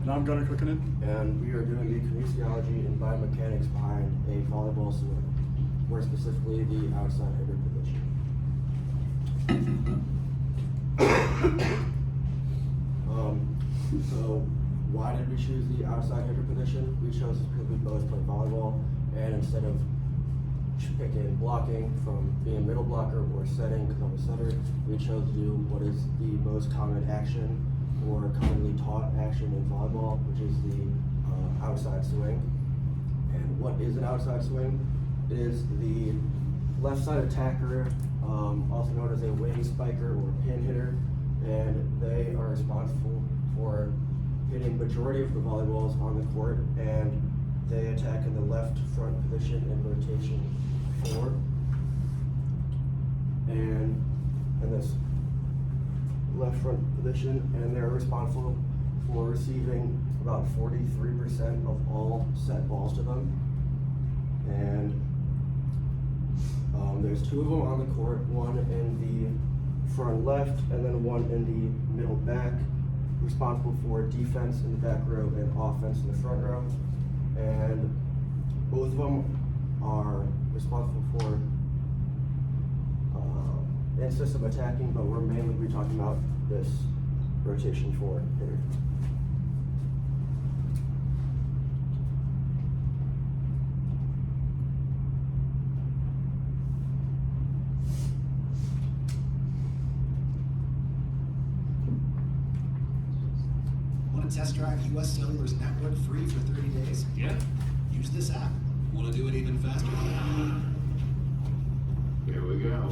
And I'm Gunnar Cookinen. And we are doing the kinesiology and biomechanics behind a volleyball swing, more specifically the outside hitter position. So why did we choose the outside hitter position? We chose it because we both play volleyball, and instead of picking blocking from being middle blocker or setting because I'm a setter, we chose to do what is the most common action or commonly taught action in volleyball, which is the outside swing. And what is an outside swing? It is the left side attacker, also known as a wing spiker or pin hitter, and they are responsible for hitting majority of the volleyballs on the court, and they attack in the left front position in rotation 4. And in this left front position, and they're responsible for receiving about 43% of all set balls to them. And there's 2 of them on the court, one in the front left and then one in the middle back, responsible for defense in the back row and offense in the front row. And both of them are responsible for in system attacking, but we're mainly talking about this rotation 4 hitter. Want to test drive US Cellular's network free for 30 days? Yeah. Use this app. Want to do it even faster? Here we go.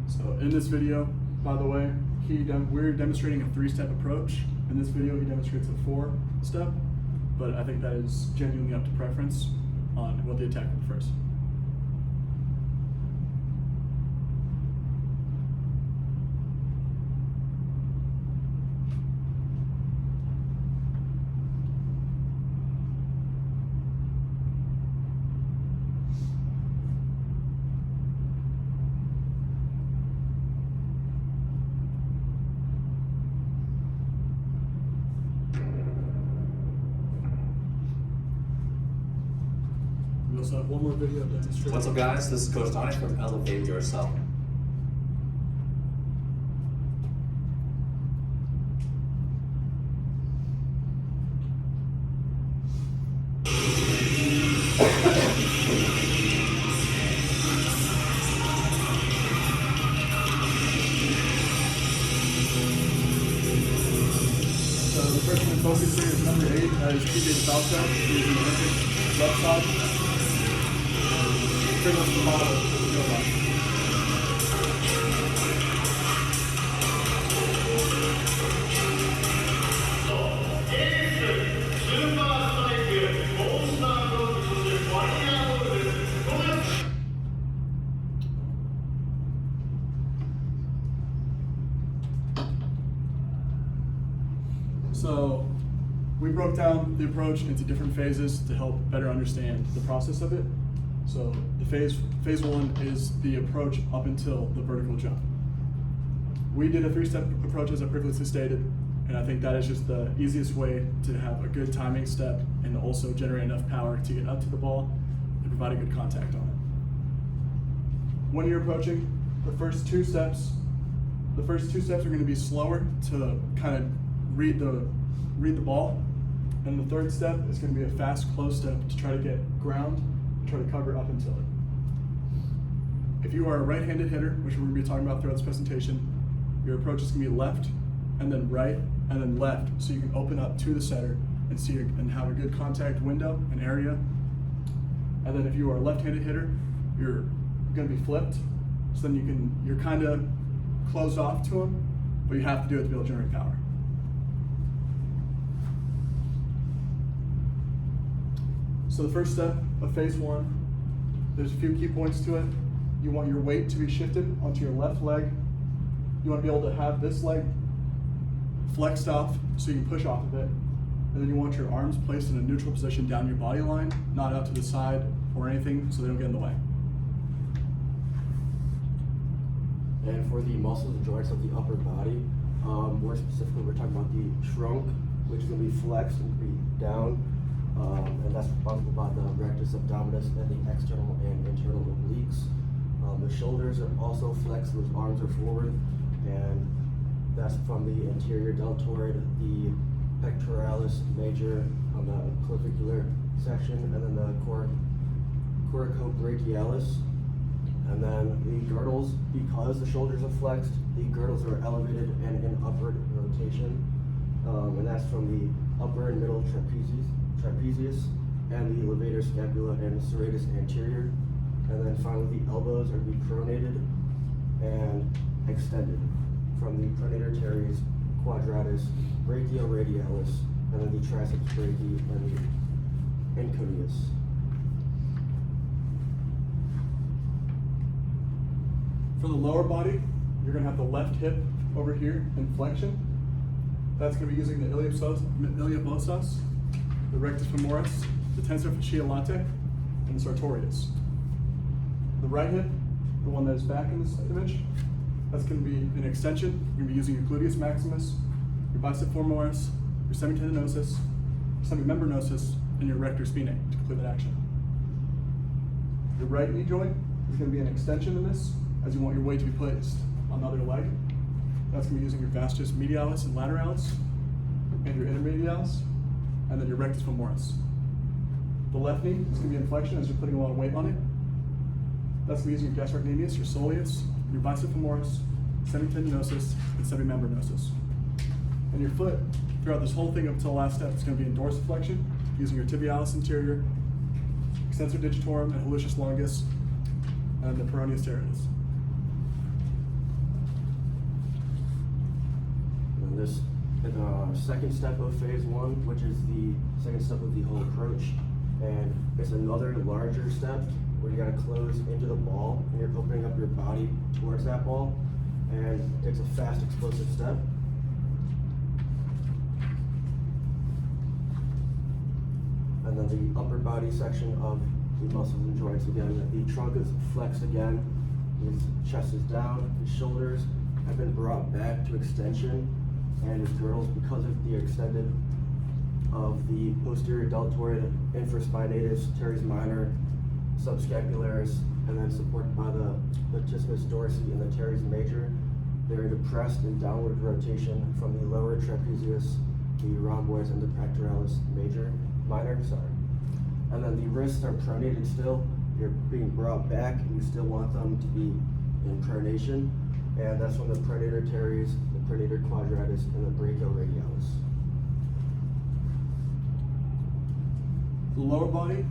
So in this video, by the way, we're demonstrating a 3-step approach. In this video, he demonstrates a 4-step, but I think that is genuinely up to preference on what the attacker prefers. We also have one more video demonstrating. What's up, guys? This is Coach Donnie from Elevate Yourself. So the person in focus here is number 8, that is TJ Falco. He's in the Olympics, left side. Pretty much the model of the robot. So we broke down the approach into different phases to help better understand the process of it. So the phase 1 is the approach up until the vertical jump. We did a 3-step approach as I previously stated, and I think that is just the easiest way to have a good timing step and also generate enough power to get up to the ball and provide a good contact on it. When you're approaching, the first two steps are going to be slower to kind of read the ball, and the third step is going to be a fast close step to try to get ground and try to cover up until it. If you are a right-handed hitter, which we're going to be talking about throughout this presentation, your approach is going to be left and then right and then left, so you can open up to the setter and see and have a good contact window and area. And then if you are a left-handed hitter, you're going to be flipped, so then you're kind of closed off to him, but you have to do it to be able to generate power. So the first step of phase 1, there's a few key points to it. You want your weight to be shifted onto your left leg. You want to be able to have this leg flexed off so you can push off of it. And then you want your arms placed in a neutral position down your body line, not out to the side or anything, so they don't get in the way. And for the muscles and joints of the upper body, more specifically, we're talking about the trunk, which is going to be flexed and be down, and that's responsible by the rectus abdominis and the external and internal obliques. The shoulders are also flexed; those arms are forward, and that's from the anterior deltoid, the pectoralis major on the clavicular section, and then the coracobrachialis. And then the girdles, because the shoulders are flexed, the girdles are elevated and in upward rotation. And that's from the upper and middle trapezius and the levator scapula and serratus anterior. And then finally the elbows are to be pronated and extended from the pronator teres, quadratus, brachioradialis, and then the triceps brachii and the incodius. For the lower body, you're going to have the left hip over here in flexion. That's going to be using the iliopsoas, the rectus femoris, the tensor fasciae latae, and the sartorius. The right hip, the one that is back in this image, that's going to be an extension. You're going to be using your gluteus maximus, your bicep femoris, your semitendinosus, your semimembranosus, and your rectus spinae to complete that action. Your right knee joint is going to be an extension in this, as you want your weight to be placed on the other leg. That's going to be using your vastus medialis and lateralis, and your intermedialis, and then your rectus femoris. The left knee is going to be in flexion as you're putting a lot of weight on it. That's going to be using your gastrocnemius, your soleus, your bicep femoris, semitendinosus, and semimembranosus. And your foot, throughout this whole thing up until the last step, is going to be in dorsiflexion, using your tibialis anterior, extensor digitorum, and hallucis longus, and the peroneus teres. And this is the second step of phase one, which is the second step of the whole approach. And it's another larger step where you gotta close into the ball and you're opening up your body towards that ball. And it's a fast, explosive step. And then the upper body section of the muscles and joints again. The trunk is flexed again. His chest is down. His shoulders have been brought back to extension, and his girdles, because of the extended of the posterior deltoid, infraspinatus, teres minor, subscapularis, and then supported by the latissimus dorsi and the teres major. They're depressed in downward rotation from the lower trapezius, the rhomboids, and the pectoralis minor. And then the wrists are pronated still. You're being brought back, and you still want them to be in pronation. And that's from the pronator teres, the pronator quadratus, and the brachioradialis. The lower body,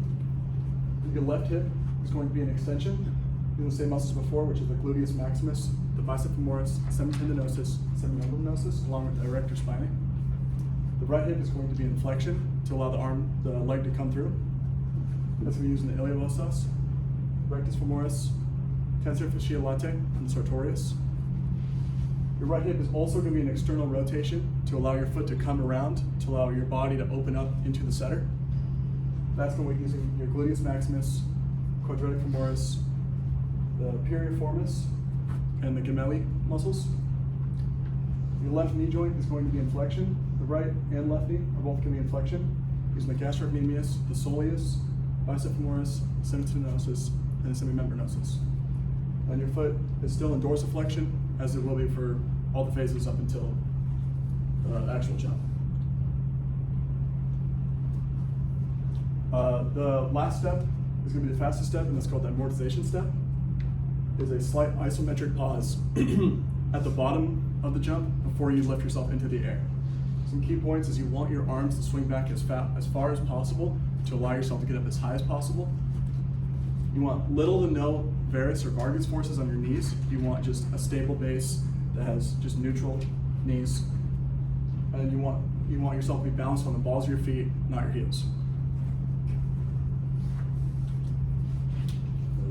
your left hip is going to be an extension. Using the same muscles before, which is the gluteus maximus, the bicep femoris, semitendinosus, semimembranosus, along with the erector spinae. The right hip is going to be in flexion to allow the leg to come through. That's going to be using the iliopsoas, rectus femoris, tensor fasciae latae, and the sartorius. Your right hip is also going to be an external rotation to allow your foot to come around, to allow your body to open up into the setter. That's going to be using your gluteus maximus, quadratic femoris, the piriformis, and the gemelli muscles. Your left knee joint is going to be in flexion. The right and left knee are both going to be in flexion, using the gastrocnemius, the soleus, bicep femoris, semitendinosus, and the semimembranosus. And your foot is still in dorsiflexion, as it will be for all the phases up until the actual jump. The last step is going to be the fastest step, and that's called the amortization step. Is a slight isometric pause at the bottom of the jump before you lift yourself into the air. Some key points is you want your arms to swing back as far as possible to allow yourself to get up as high as possible. You want little to no varus or valgus forces on your knees. You want just a stable base that has just neutral knees. And you want yourself to be balanced on the balls of your feet, not your heels.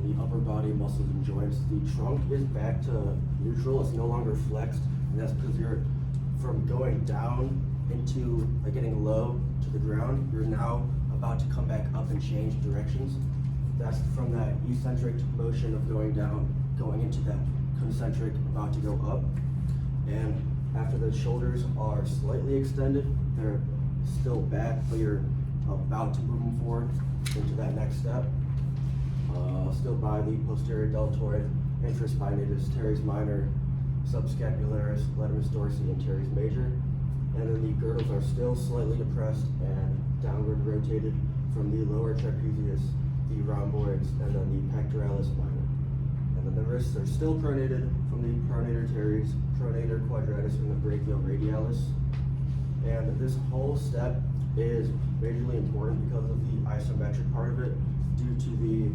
The upper body muscles and joints, the trunk is back to neutral. It's no longer flexed, and that's because you're from going down into getting low to the ground, you're now about to come back up and change directions. That's from that eccentric motion of going down, going into that concentric, about to go up. And after the shoulders are slightly extended, they're still back, but you're about to move them forward into that next step. Still by the posterior deltoid, intraspinatus, teres minor, subscapularis, latimus dorsi, and teres major. And then the girdles are still slightly depressed and downward rotated from the lower trapezius, the rhomboids, and then the pectoralis minor. And then the wrists are still pronated from the pronator teres, pronator quadratus, and the brachial radialis. And this whole step is majorly important because of the isometric part of it, due to the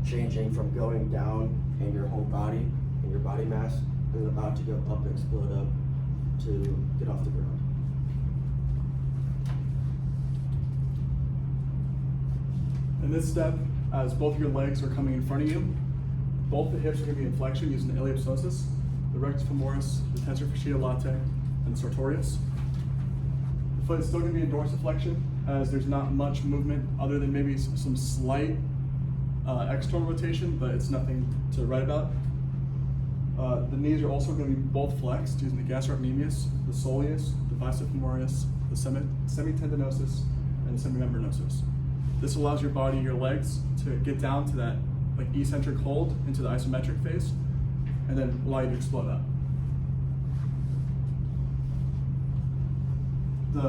changing from going down in your whole body, in your body mass, and about to go up and explode up to get off the ground. In this step, as both your legs are coming in front of you, both the hips are going to be in flexion using the iliopsoas, the rectus femoris, the tensor fasciae latae, and the sartorius. The foot is still going to be in dorsiflexion, as there's not much movement other than maybe some slight external rotation, but it's nothing to write about. The knees are also going to be both flexed using the gastrocnemius, the soleus, the bicep femoris, the semitendinosus, and the semimembranosus. This allows your body, your legs, to get down to that like eccentric hold into the isometric phase, and then allow you to explode up.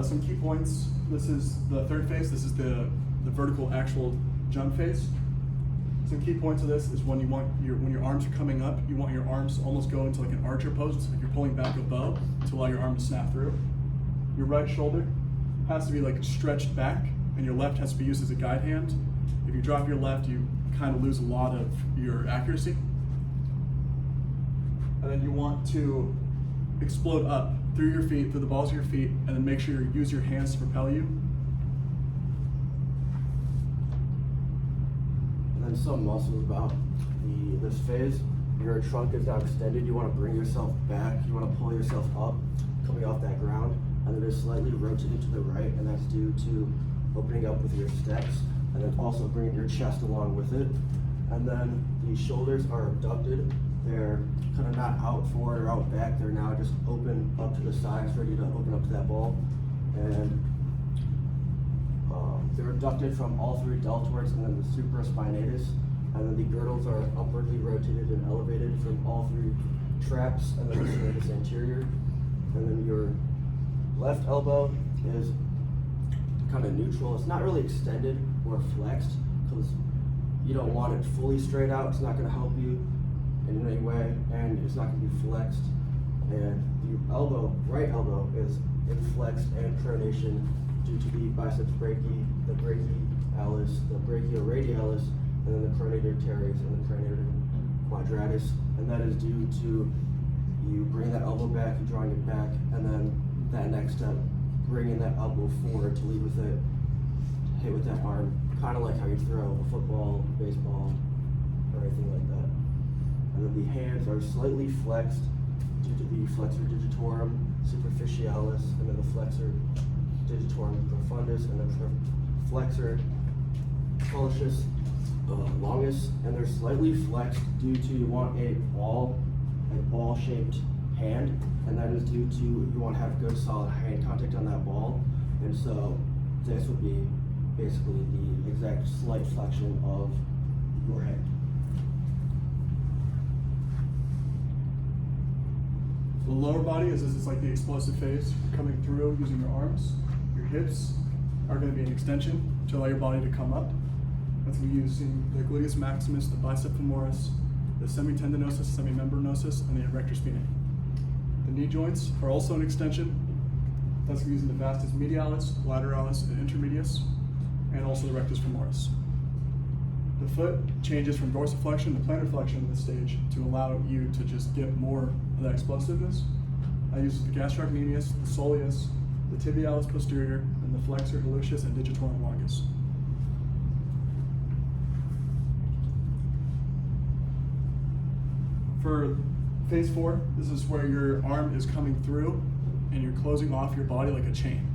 Some key points. This is the third phase. This is the vertical actual jump phase. Some key points of this is when your arms are coming up, you want your arms to almost go into like an archer pose. It's like you're pulling back a bow to allow your arm to snap through. Your right shoulder has to be like stretched back, and your left has to be used as a guide hand. If you drop your left, you kind of lose a lot of your accuracy. And then you want to explode up through your feet, through the balls of your feet, and then make sure you use your hands to propel you. And then some muscles about this phase. Your trunk is now extended. You want to bring yourself back. You want to pull yourself up, coming off that ground, and then just slightly rotate to the right, and that's due to opening up with your steps, and then also bringing your chest along with it. And then the shoulders are abducted. They're kind of not out forward or out back. They're now just open up to the sides, ready to open up to that ball. And they're abducted from all three deltoids and then the supraspinatus. And then the girdles are upwardly rotated and elevated from all three traps and then the serratus anterior. And then your left elbow is kind of neutral. It's not really extended or flexed because you don't want it fully straight out. It's not going to help you in any way, and it's not going to be flexed. And the elbow, right elbow, is inflexed and pronation due to the biceps brachii, the brachialis, the brachioradialis, and then the pronator teres and the pronator quadratus. And that is due to you bring that elbow back, you drawing it back, and then that next step, bringing that elbow forward to lead with it, hit with that arm, kind of like how you throw a football, baseball, or anything like that. And then the hands are slightly flexed due to the flexor digitorum superficialis, and then the flexor digitorum profundus, and the flexor pollicis longus, and they're slightly flexed due to you want a ball-shaped hand, and that is due to you want to have good solid hand contact on that ball. And so this would be basically the exact slight flexion of your hand. The lower body is like the explosive phase. You're coming through using your arms. Your hips are going to be an extension to allow your body to come up. That's going to be using the gluteus maximus, the bicep femoris, the semitendinosus, semimembranosus, and the erector spinae. The knee joints are also an extension. That's going to be using the vastus medialis, lateralis, and intermedius, and also the rectus femoris. The foot changes from dorsiflexion to plantar flexion at this stage to allow you to just get more of that explosiveness. I use the gastrocnemius, the soleus, the tibialis posterior, and the flexor hallucis and digitorum longus. For phase 4, this is where your arm is coming through and you're closing off your body like a chain.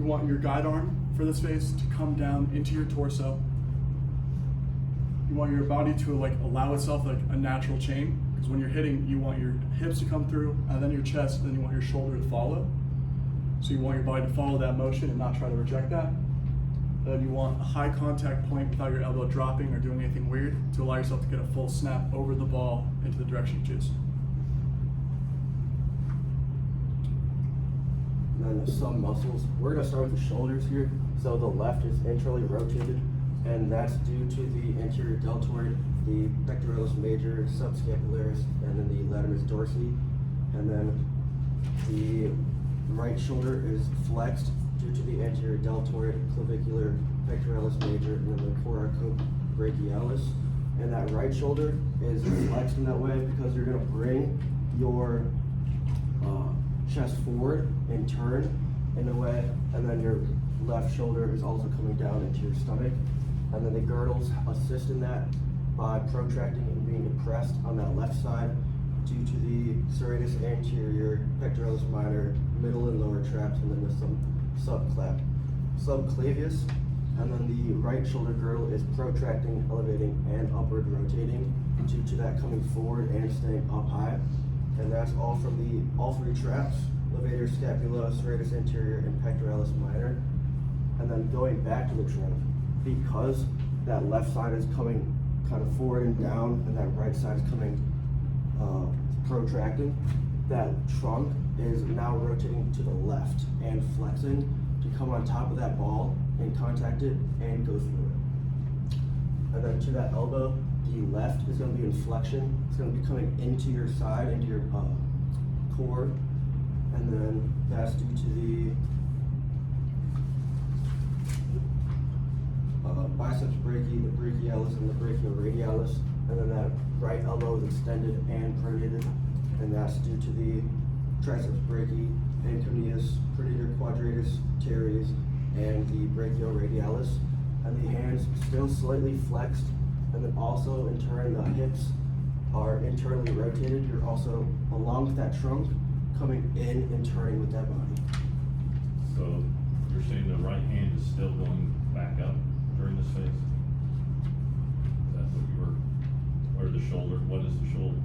You want your guide arm for this phase to come down into your torso. You want your body to like allow itself like a natural chain, because when you're hitting, you want your hips to come through, and then your chest, and then you want your shoulder to follow. So you want your body to follow that motion and not try to reject that. Then you want a high contact point without your elbow dropping or doing anything weird to allow yourself to get a full snap over the ball into the direction you choose. And then some muscles. We're gonna start with the shoulders here. So the left is internally rotated, and that's due to the anterior deltoid, the pectoralis major, subscapularis, and then the latimus dorsi. And then the right shoulder is flexed due to the anterior deltoid, clavicular, pectoralis major, and then the coracobrachialis. And that right shoulder is flexed in that way because you're gonna bring your chest forward and turn in a way, and then your left shoulder is also coming down into your stomach. And then the girdles assist in that by protracting and being depressed on that left side due to the serratus anterior, pectoralis minor, middle and lower traps, and then the subclavius. And then the right shoulder girdle is protracting, elevating, and upward rotating due to that coming forward and staying up high. And that's all from all three traps: levator, scapula, serratus anterior, and pectoralis minor. And then going back to the trunk, because that left side is coming kind of forward and down, and that right side is coming protracting, that trunk is now rotating to the left and flexing to come on top of that ball and contact it and go through it. And then to that elbow, the left is going to be in flexion. It's going to be coming into your side, into your core, and then that's due to the biceps brachii, the brachialis, and the brachioradialis. And then that right elbow is extended and pronated, and that's due to the triceps brachii, anconeus, pronator quadratus, teres, and the brachioradialis. And the hands still slightly flexed, and then also in turn the hips are internally rotated. You're also, along with that trunk, coming in and turning with that body. So you're saying the right hand is still going back up during this phase? Is that what you were, or the shoulder? What is the shoulder?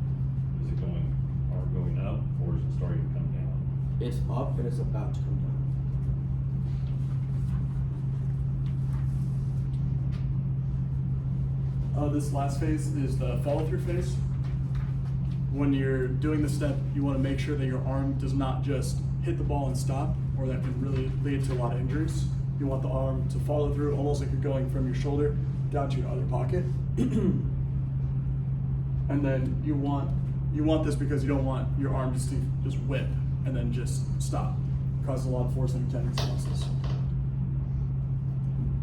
Is it going up, or is it starting to come down? It's up and it's about to come down. This last phase is the follow-through phase. When you're doing the step, you want to make sure that your arm does not just hit the ball and stop, or that can really lead to a lot of injuries. You want the arm to follow through, almost like you're going from your shoulder down to your other pocket. And then you want this because you don't want your arm just to just whip and then just stop. It causes a lot of forcing tendons and muscles.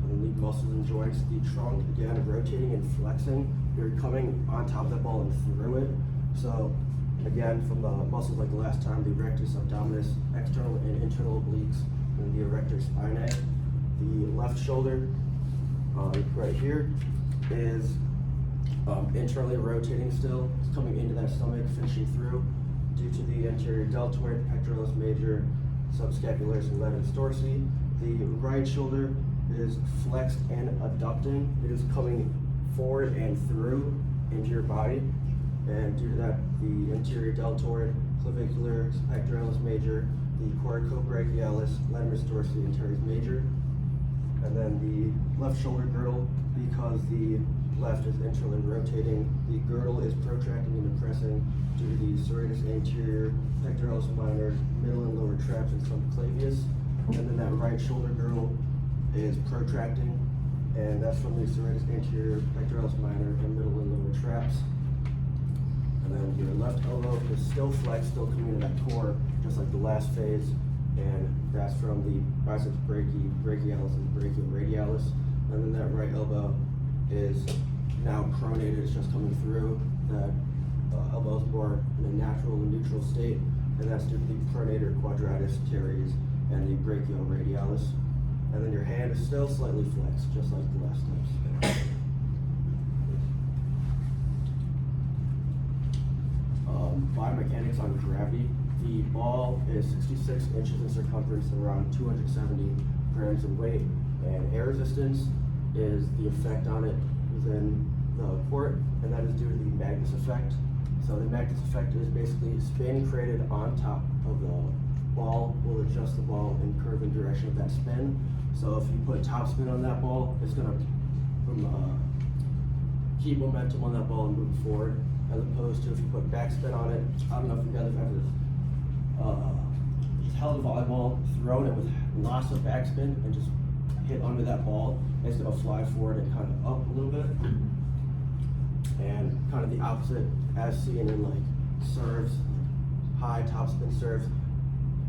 And the muscles and joints, the trunk, again, rotating and flexing. You're coming on top of that ball and through it. So, again, from the muscles like the last time, the rectus abdominis, external and internal obliques, and the erector spinae. The left shoulder, right here, is internally rotating still. It's coming into that stomach, finishing through, due to the anterior deltoid, pectoralis major, subscapularis, and latimus dorsi. The right shoulder is flexed and adducting. It is coming forward and through into your body. And due to that, the anterior deltoid, clavicular, pectoralis major, the coracobrachialis, latimus dorsi, and teres major. And then the left shoulder girdle, because the left is internally rotating, the girdle is protracting and depressing due to the serratus anterior, pectoralis minor, middle and lower traps, and subclavius. And then that right shoulder girdle is protracting, and that's from the serratus anterior, pectoralis minor, and middle and lower traps. And then your left elbow is still flexed, still coming into that core, just like the last phase. And that's from the biceps brachii, brachialis, and brachioradialis. And then that right elbow is now pronated, it's just coming through. That elbow is more in a natural and neutral state, and that's due to the pronator quadratus, teres, and the brachioradialis. And then your hand is still slightly flexed, just like the last steps. Biomechanics on gravity. The ball is 66 inches in circumference and around 270 grams in weight. And air resistance is the effect on it within the court, and that is due to the Magnus effect. So the Magnus effect is basically spin created on top of the ball will adjust the ball and curve in direction of that spin. So if you put top spin on that ball, it's gonna keep momentum on that ball and move forward, as opposed to if you put backspin on it. I don't know if you guys have ever just held a volleyball, thrown it with lots of backspin, and just hit under that ball. It's gonna fly forward and kind of up a little bit. And kind of the opposite as seen in like serves, high topspin serves,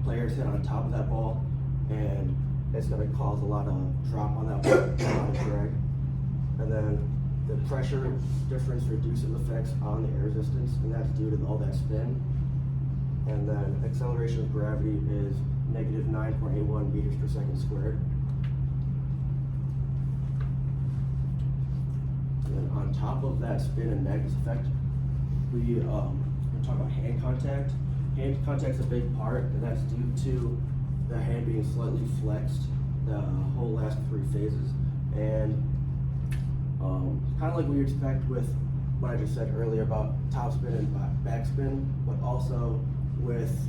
players hit on top of that ball, and it's gonna cause a lot of drop on that ball, a lot of drag. And then the pressure difference reduces effects on the air resistance, and that's due to all that spin. And then acceleration of gravity is negative 9.81 meters per second squared. And then on top of that spin and Magnus effect, we talk about hand contact. Hand contact's a big part, and that's due to the hand being slightly flexed the whole last three phases. And kind of like what you expect with what I just said earlier about topspin and backspin, but also with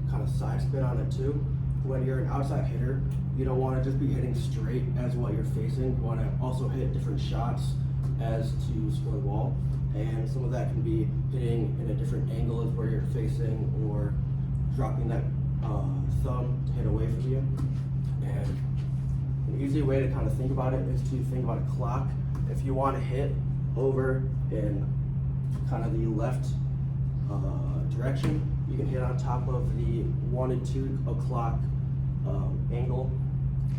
kind of side spin on it too. When you're an outside hitter, you don't want to just be hitting straight as what you're facing. You want to also hit different shots as to score the ball. And some of that can be hitting in a different angle as where you're facing, or dropping that thumb to hit away from you. And an easy way to kind of think about it is to think about a clock. If you want to hit over in kind of the left direction, you can hit on top of the 1 and 2 o'clock angle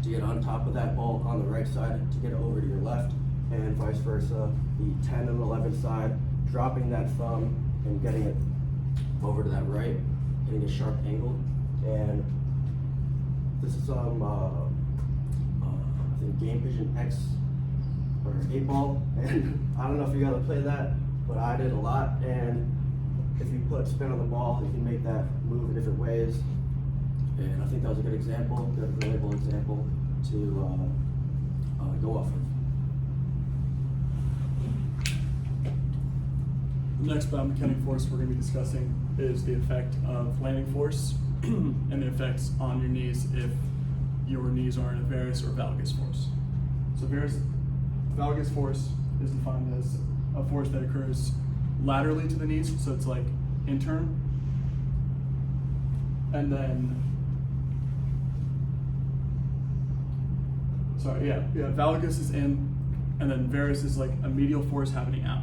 to get on top of that ball on the right side to get over to your left, and vice versa. The 10 and 11 side, dropping that thumb and getting it over to that right, hitting a sharp angle. And this is I think Game Vision X or 8 ball, and I don't know if you gotta play that, but I did a lot. And if you put spin on the ball, you can make that move in different ways. And I think that was a good example, good relatable example to go off of. The next biomechanic force we're going to be discussing is the effect of landing force and the effects on your knees if your knees are in a varus or valgus force. So valgus force is defined as a force that occurs laterally to the knees, so it's like intern. And then, valgus is in, and then varus is like a medial force happening out.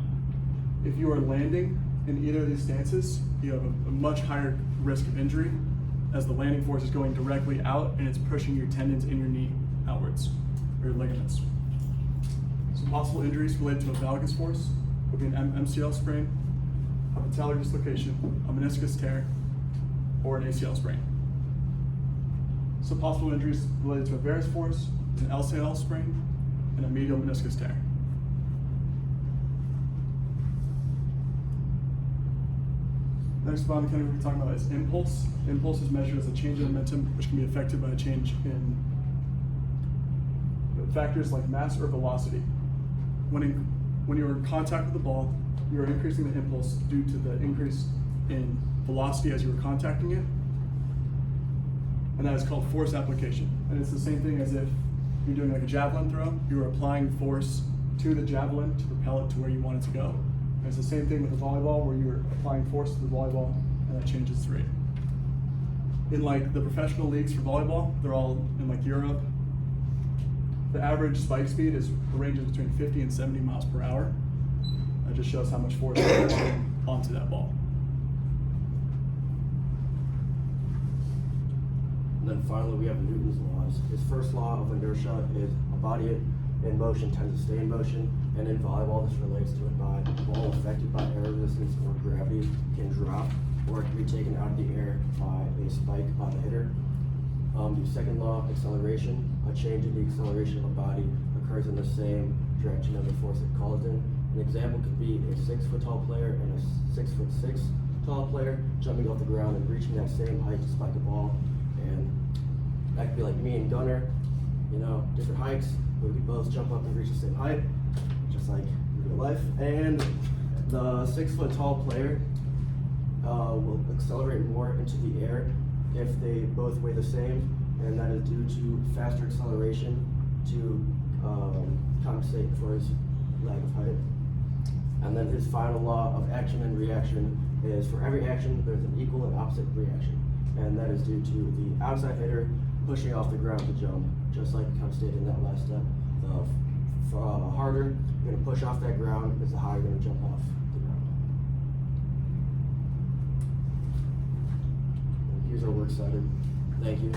If you are landing in either of these stances, you have a much higher risk of injury, as the landing force is going directly out and it's pushing your tendons in your knee outwards, or your ligaments. Some possible injuries related to a valgus force would be an MCL sprain, a patellar dislocation, a meniscus tear, or an ACL sprain. Some possible injuries related to a varus force, an LCL sprain, and a medial meniscus tear. Next biomechanic we're talking about is impulse. Impulse is measured as a change in momentum, which can be affected by a change in factors like mass or velocity. When you're in contact with the ball, you're increasing the impulse due to the increase in velocity as you were contacting it, and that is called force application. And it's the same thing as if you're doing like a javelin throw, you're applying force to the javelin to propel it to where you want it to go. And it's the same thing with the volleyball, where you're applying force to the volleyball and that changes the rate. In like the professional leagues for volleyball, they're all in like Europe. The average spike speed ranges between 50 and 70 miles per hour. That just shows how much force is onto that ball. And then finally, we have Newton's laws. His first law of inertia is a body in motion tends to stay in motion, and in volleyball, this relates to it by the ball affected by air resistance or gravity can drop, or it can be taken out of the air by a spike by the hitter. The second law, acceleration, a change in the acceleration of a body occurs in the same direction of the force it caused in. An example could be a 6-foot tall player and a 6'6" tall player jumping off the ground and reaching that same height to spike a ball. And That could be like me and Gunner, you know, different heights, but we could both jump up and reach the same height, just like in real life. And the 6 foot tall player will accelerate more into the air if they both weigh the same, and that is due to faster acceleration to compensate for his lag of height. And then his final law of action and reaction is for every action, there's an equal and opposite reaction. And that is due to the outside hitter pushing off the ground to jump, just like kind of stated in that last step. The harder you're gonna push off that ground, is the higher you're gonna jump off the ground. And here's our works cited. Thank you.